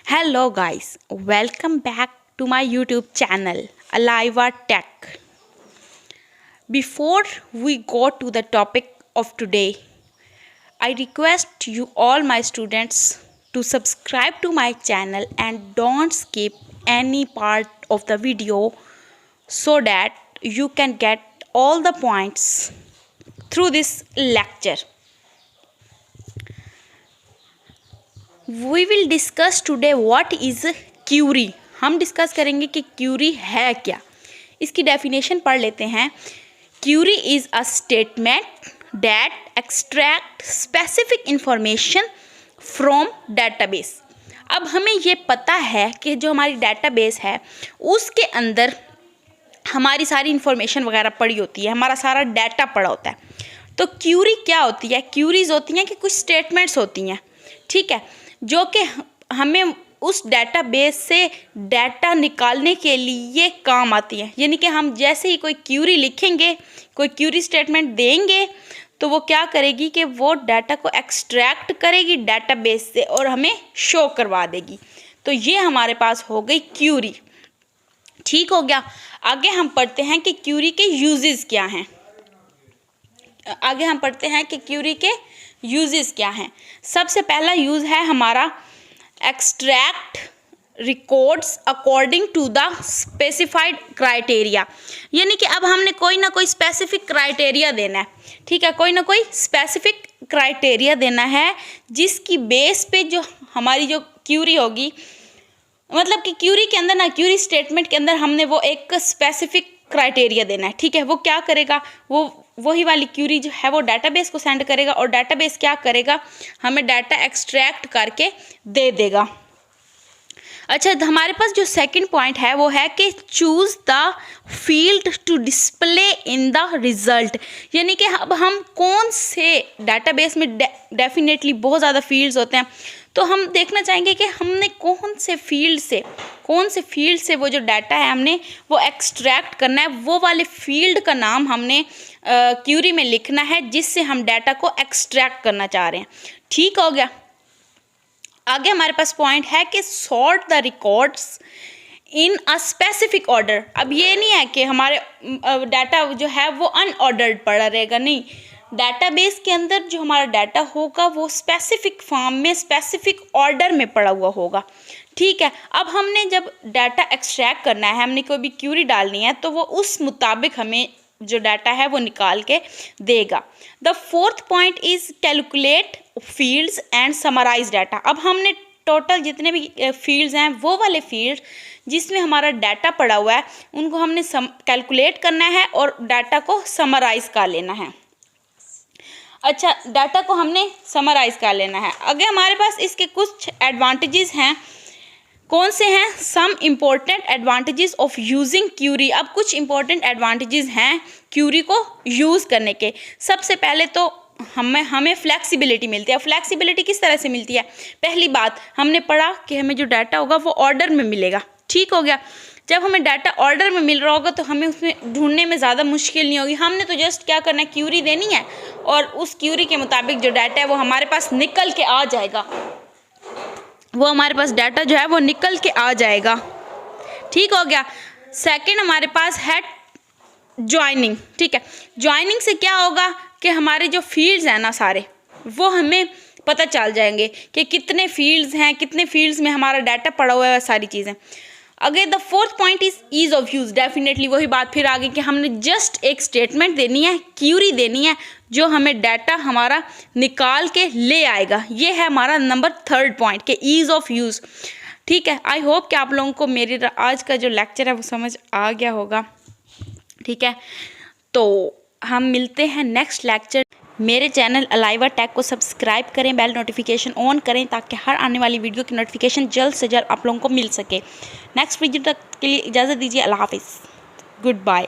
Hello guys, welcome back to my YouTube channel Aliva Tech. Before we go to the topic of today, I request you all my students to subscribe to my channel and don't skip any part of the video so that you can get all the points through this lecture. We will discuss today what is query. हम discuss करेंगे कि Curie है क्या. इसकी definition पढ़ लेते हैं. Query is a statement that extract specific information from database. अब हमें ये पता है कि जो हमारी डेटाबेस है उसके अंदर हमारी सारी इंफॉर्मेशन वगैरह पड़ी होती है, हमारा सारा डाटा पड़ा होता है. तो क्यूरी क्या होती है? क्यूरीज होती हैं कि कुछ स्टेटमेंट्स होती हैं, ठीक है, जो कि हमें उस डेटाबेस से डाटा निकालने के लिए काम आती है. यानी कि हम जैसे ही कोई क्यूरी लिखेंगे, कोई क्यूरी स्टेटमेंट देंगे, तो वो क्या करेगी कि वो डाटा को एक्सट्रैक्ट करेगी डेटाबेस से और हमें शो करवा देगी. तो ये हमारे पास हो गई क्यूरी. ठीक हो गया. आगे हम पढ़ते हैं कि क्यूरी के यूजेस क्या हैं. सबसे पहला यूज़ है हमारा extract records according to the specified criteria. यानी कि अब हमने कोई ना कोई स्पेसिफिक क्राइटेरिया देना है, ठीक है, कोई ना कोई स्पेसिफिक क्राइटेरिया देना है जिसकी बेस पे जो हमारी जो क्यूरी होगी, मतलब कि क्यूरी के अंदर ना, क्यूरी स्टेटमेंट के अंदर हमने वो एक स्पेसिफिक क्राइटेरिया देना है. ठीक है, वो क्या करेगा, वो वही वाली क्यूरी जो है वो डाटाबेस को सेंड करेगा और डाटाबेस क्या करेगा, हमें डाटा एक्सट्रैक्ट करके दे देगा. अच्छा, हमारे पास जो सेकंड पॉइंट है वो है कि choose the field to display in the result. यानी कि अब हम कौन से डाटाबेस में डेफिनेटली बहुत ज़्यादा फील्ड्स होते हैं, तो हम देखना चाहेंगे कि हमने कौन से फील्ड से वो जो डाटा है हमने वो एक्सट्रैक्ट करना है. वो वाले फील्ड का नाम हमने क्यूरी में लिखना है जिससे हम डाटा को एक्सट्रैक्ट करना चाह रहे हैं. ठीक हो गया. आगे हमारे पास पॉइंट है कि sort the records in a specific order. अब ये नहीं है कि हमारे डाटा जो है वो अनऑर्डर्ड पड़ा रहेगा, नहीं. डाटाबेस के अंदर जो हमारा डाटा होगा वो स्पेसिफिक फॉर्म में, स्पेसिफिक ऑर्डर में पड़ा हुआ होगा. ठीक है. अब हमने जब डाटा एक्सट्रैक्ट करना है, हमने कोई भी क्यूरी डालनी है, तो वो उस मुताबिक हमें जो डाटा है वो निकाल के देगा. The fourth point is calculate fields and summarise data. अब हमने टोटल जितने भी फील्ड्स हैं, वो वाले फील्ड जिसमें हमारा डाटा पड़ा हुआ है, उनको हमने कैलकुलेट करना है और डाटा को समराइज कर लेना है. अच्छा, डाटा को हमने समराइज कर लेना है. आगे हमारे पास इसके कुछ एडवांटेजेस हैं. कौन से हैं? Some important advantages of using query. अब कुछ इम्पोर्टेंट एडवांटेजेस हैं क्यूरी को यूज़ करने के. सबसे पहले तो हमें फ्लेक्सिबिलिटी मिलती है. फ्लेक्सिबिलिटी किस तरह से मिलती है? पहली बात, हमने पढ़ा कि हमें जो डाटा होगा वो ऑर्डर में मिलेगा. ठीक हो गया. जब हमें डाटा ऑर्डर में मिल रहा होगा तो हमें उसमें ढूंढने में ज़्यादा मुश्किल नहीं होगी. हमने तो जस्ट क्या करना है, क्यूरी देनी है और उस क्यूरी के मुताबिक जो डाटा है वो हमारे पास निकल के आ जाएगा. डाटा जो है वो निकल के आ जाएगा. ठीक हो गया. सेकंड हमारे पास है ज्वाइनिंग. ठीक है. ज्वाइनिंग से क्या होगा कि हमारे जो फील्ड्स हैं ना सारे, वो हमें पता चल जाएंगे कि कितने फील्ड्स हैं, कितने फील्ड्स में हमारा डाटा पड़ा हुआ है, सारी चीज़ें. अगर the fourth point is ease of use. Definitely वही बात फिर आ गई कि हमने जस्ट एक स्टेटमेंट देनी है, क्यूरी देनी है, जो हमें डाटा हमारा निकाल के ले आएगा. ये है हमारा नंबर थर्ड पॉइंट के ईज़ ऑफ यूज़. ठीक है. आई होप कि आप लोगों को मेरे आज का जो लेक्चर है वो समझ आ गया होगा. ठीक है. तो हम मिलते हैं नेक्स्ट लेक्चर. मेरे चैनल अलाइवा टेक को सब्सक्राइब करें, बेल नोटिफिकेशन ऑन करें ताकि हर आने वाली वीडियो की नोटिफिकेशन जल्द से जल्द आप लोगों को मिल सके. नेक्स्ट वीडियो तक के लिए इजाज़त दीजिए. अल्लाह हाफिज़. Good bye.